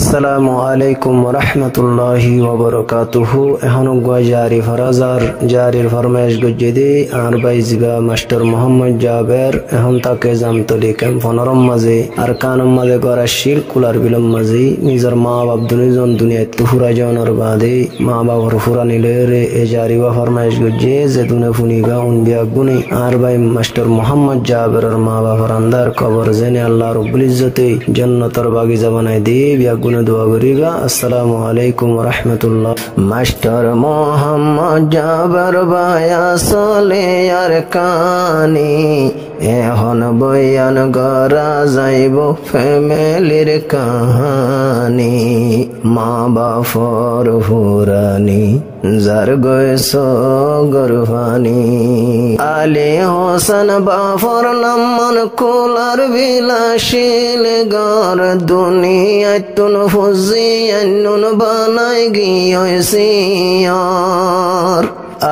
আসসালামু আলাইকুম রহমতুল্লাহি ওয়াবারাকাতুহু। এখন জারির ফরমাইশ গজ্জেদি আর বাইজিবা মাস্টার মোহাম্মদ জাবের এখন তাকে জামতলি ক্যাম্প ফনরম মাঝে আর কানম মাঝে গড়াশিল কুলার বিলম মাঝে নিজের মা বাপ দুজন দুনিয়ায় তুহুরা জানার বাদে মা বাবার ফুরা নিলে রে এ জারিবা ফরমাইশ গজ্জে যে দুনে ফুনিগা উনবিয়া গুনে আর বাই মাস্টার মোহাম্মদ জাবেরের মা বাবার আন্দার কবর জেনে আল্লাহ রব্বুল ইজ্জতে জান্নাতের বাগিচা বানাই দিয়ে বিয়া গুনে দোয়া করিগা। আসসালামু আলাইকুম রহমতুল্লাহ। মাস্টার মোহাম্মদ জাবের বায়া চলে আর কানি এখন বয়ান গড়া যাইব ফ্যামিলির কাহানি মা বাপর হুরানি যার গয়েছ গরভানি আলী হোসেন বাপর নাম মন কুলার বিলাসিল গর দুনিয়ায় তুন ফুজি নুন বানাই গিয়েছি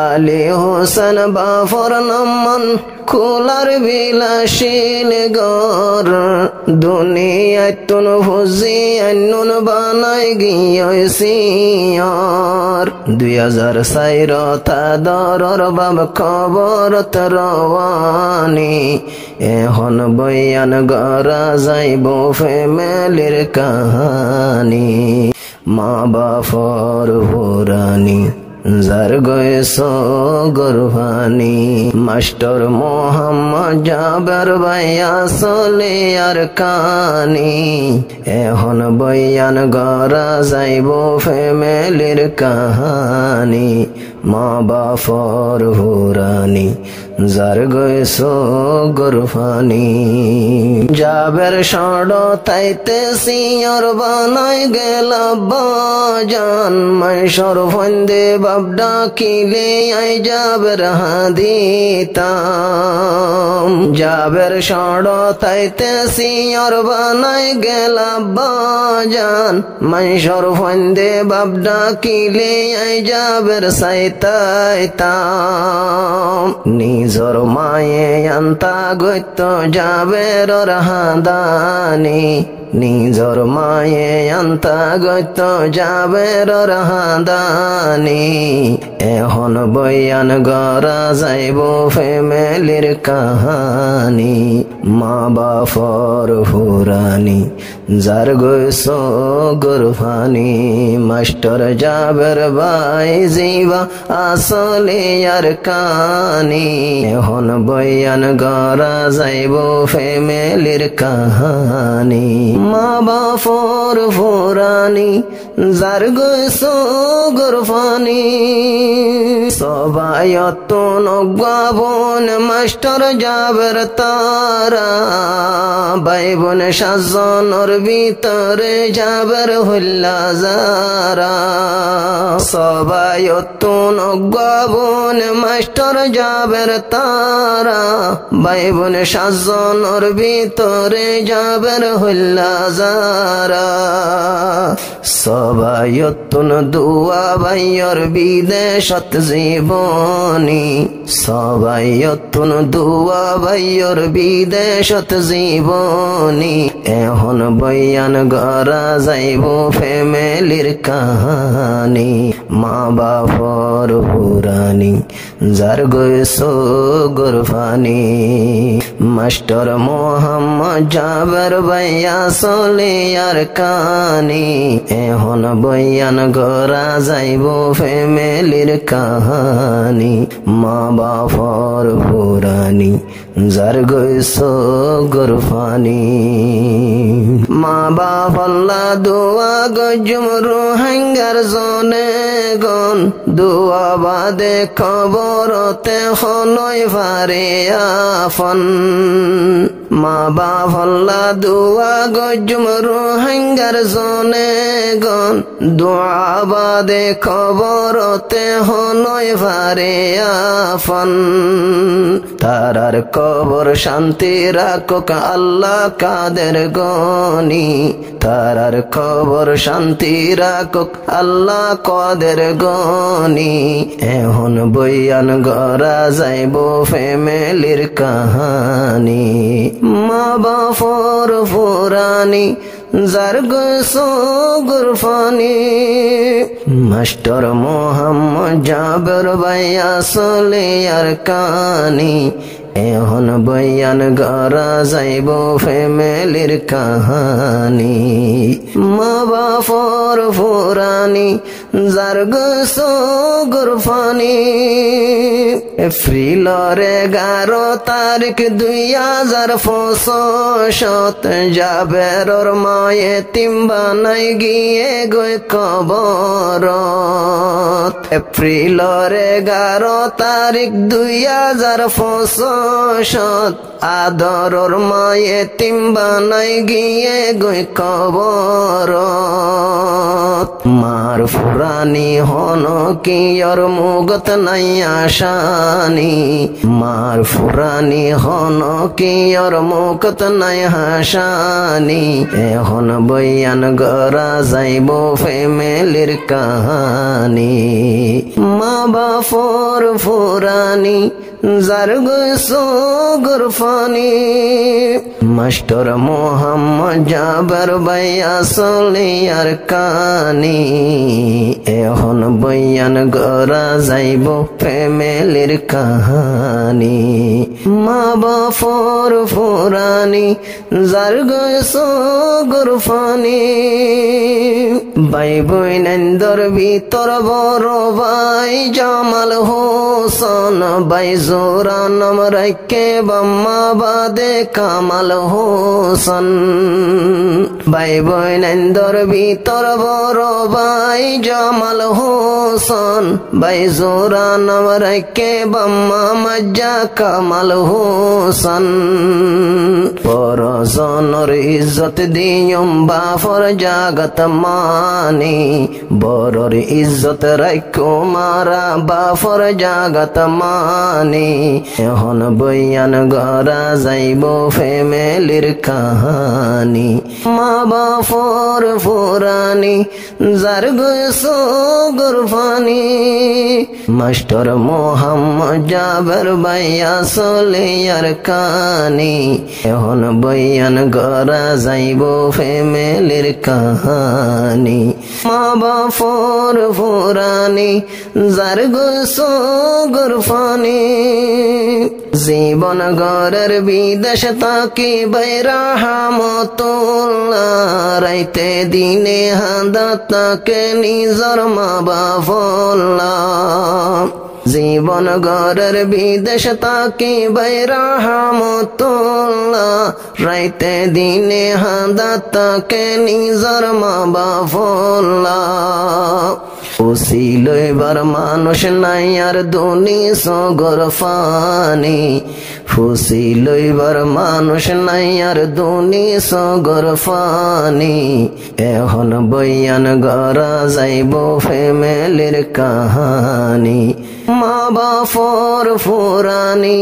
আলী হোসেন বাপর নাম মন কুলার বিলাসিল গর দুনিয়ায় তুন ফুজি নুন বানাই গিয়েছি 2004 তাদরর বাব খবরত রওয়ানি এখন বয়ান গড়া যাইব ফ্যামিলির কাহানি মা বাপর হুরানি যার গয়েছ গরভানি মাস্টার মোহাম্মদ জাবের ভাইয়া চলে আর কানি এখন বয়ান গড়া যাইব ফ্যামিলির কাহানি মা বাপর হুরানি যার গয়েছ গরভানি জাবের সড় তাইতে সিয়র বানাই গেল বাজান মাইশর ফন্দে বাবডা কিলে আই জাবের হাদিতাম জাবের সড় তাইতে সিয়র বানাই গেল বাজান মাইশর ফন্দে বাবডা কিলে আই জাবের সাইতাইতাম নিজর মায়ে আন্তা গত্য জাবের হাদানি নিজর মায়ে আন্তা গত্য জাবের হাদানি এখন বয়ান গড়া যাইব ফ্যামিলির কাহানি মা বাপর হুরানি যার গয়েছ গরভানি মাস্টার জাবের ভাই জিবা আসলে আর কানি এখন বয়ান গড়া যাইব ফ্যামিলির কাহানি মা বাপর হুরানি যার গয়েছ গরভানি সবাই নগাবন মাস্টার জাবের তারা ভাই বোন সাজনের ভিতরে জাবের হল্লা যারা সবাই নগাবন মাস্টার জাবের তারা ভাই বোন সাজনের ভিতরে জাবের হল্লা যারা সবাই দুয়া ভাইয়র বিদেশত জীবনী সবাই দুয়া ভাইয়র বিদেশত জীবনী এখন বয়ান গড়া যাইব ফ্যামিলির কাহানি মা বাপর হুরানি যার গয়েছ গরভানি মাস্টার মোহাম্মদ জাবের ভাইয়া চলে আর কানি এখন বয়ান গড়া যাইব ফ্যামিলির কাহানি মা বাপর হুরানি যার গয়েছ গরভানি মা বাপ আল্লাহ দোয়া গজুম রোহিঙ্গার জনে গন দোয়া বাদে খবরতে হনই ভারে আফন মা বাপ আল্লাহ দোয়া গজুম রোহিঙ্গার জনে গন দোয়া বাদে খবরতে হনই ভারে আফন তারার কবর শান্তি রাখুক আল্লাহ কাদের গনি তারার কবর শান্তি রাখুক আল্লাহ কাদের গনি এখন বয়ান গড়া যাইব ফ্যামিলির কাহানি মা বাপর ফুরানি যার গসো গুরফানি মাস্টার মোহাম্মদ জাবের ভাই আসলে আর কানি এখন বয়ান গড়া যাইব ফ্যামিলির কাহানি মা বাপর ফুরানি যার গসো গুরফানি এপ্রিলের 11 তারিখ 2005 জাবেরর মায়ে তিম্বানাই গিয়ে গই কবরত এপ্রিলের 11 তারিখ 2005 আদরর মায়ে তিম্বানাই গিয়ে গই কবরত মার ফুরানি হন কি আর মুগত নাই আশানি মার ফুরানি হন কি আর মুগত নাই হাসানি এখন বয়ান গড়া যাইব ফ্যামিলির কাহানি মা বাপর ফুরানি যার গসো গুরফানি মাস্টার মোহাম্মদ জাবের ভাই আসলে আর কানি এখন বয়ান গড়া যাইব ফ্যামিলির কাহানি মা বাপর ফুরানি যার গসো গুরফানি ভাই বোনেন্দর ভিতর বড় ভাই জামাল হোসেন ভাই জোরা নাম রাখে বাম্মা বাদে কামাল হোসেন ভাই বোনেন্দর ভিতর বড় ভাই জামাল হোসেন ভাই জোরা নাম রাখে বাম্মা মজ্জা কামাল হোসেন পরজনর ইজ্জত দিয়ম বাফর জাগত মানি বড়র ইজ্জত রাখো মারা বাফর জাগত মানি এখন বয়ান গড়া যাইব ফ্যামিলির কাহানি মা বাপর ফুরানি যার গসো গুরফানি মাস্টার মোহাম্মদ জাবের ভাই আসলে আর কানি এখন বয়ান গড়া যাইব ফ্যামিলির কাহানি মা বাপর ফুরানি যার গসো গুরফানি জীবন গড়ের বিদেশ তাকি বাইরা হামতুল্লাহ রাইতে দিনে হাদা তাকে নিজর মা বাপল্লাহ জীবন গড়ের বিদেশ তাকি বাইরা হামতুল্লাহ রাইতে দিনে হাদা তাকে নিজর মা বাপল্লাহ খুশি লইবার মানুষ নাই আর দুনি সগর ফানি খুশি লইবার মানুষ নাই আর দুনি সগর ফানি এখন বয়ান গড়া যাইব ফ্যামিলির কাহানি মা বাপর ফুরানি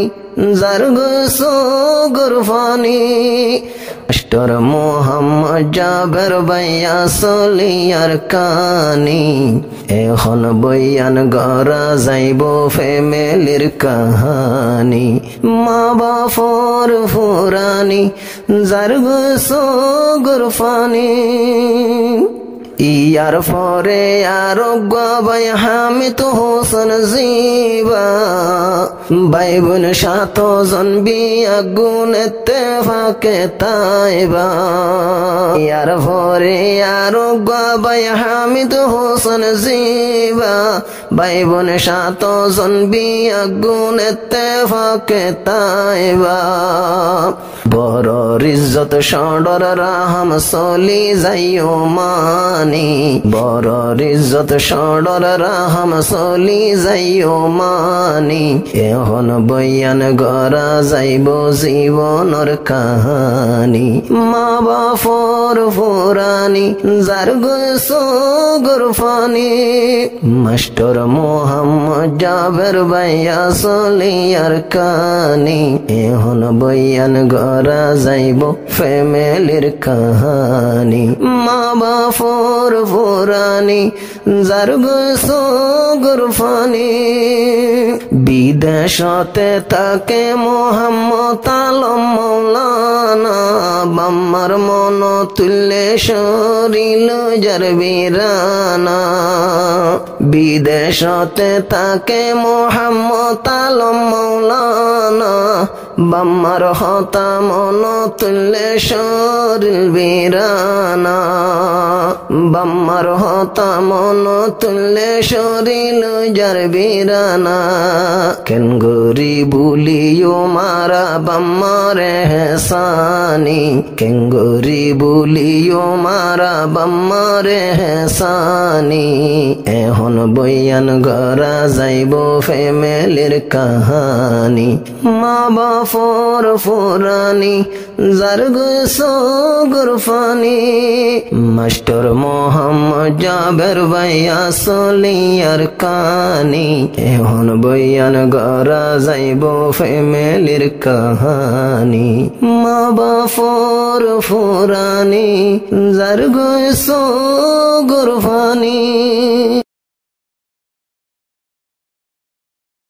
যার গসো গুরফানি মাস্টার মোহাম্মদ জাবের ভাই আসলে আর কানি এখন বয়ান গড়া যাইব ফ্যামিলির কাহানি মা বাপর ফুরানি যার গসো গুরফানি ইয়ার পরে আরোগ্য ভাই হামিদ হোসেন জিবা ভাই বোন 7 জন বিয়া গুণ ইত্তেফাকে তাইবা ইয়ার পরে আরোগ্য ভাই হামিদ হোসেন জিবা ভাই বোন 7 জন বিয়া গুণ ইত্তেফাকে তাইবা বড় ইজ্জত সডর রাহম সলি যাইও মানি বড় ইজ্জত সডর রাহম সলি যাইও মানি এখন বয়ান গড়া যাইব জীবনের কাহানি মা বাপর ফুরানি যার গসো গুরফানি মাস্টার মোহাম্মদ জাবের ভাই আসলে আর কানি এখন বয়ান গড়া গড়া যাইব ফ্যামিলির কাহানি মা বাপর ফুরানি যার গো গুরফানি বিদেশতে তাকে মোহাম্মদ আলম মৌলানা বাম্মার মন তুল্লে শরীল যার বীরানা বিদেশতে তাকে মোহাম্মদ আলম মৌলানা বাম্মার হতা মন তুল্লে শরীর বীরানা বাম্মার হতা মন তুল্লে শরীর যার বীরানা কেন গরি বুলিও মারা বাম্মার হেসানি কেন গরি বুলিও মারা বাম্মার হেসানি এখন বয়ান গড়া যাইব ফ্যামিলির কাহানি মা বাপর ফুরানি যার গো গুরফানি মাস্টার মোহাম্মদ জাবের ভাইয়া সলিয়ার কানি এখন বয়ান গড়া যাইব ফ্যামিলির কাহানি মা বাপর ফুরানি যার গো গুরফানি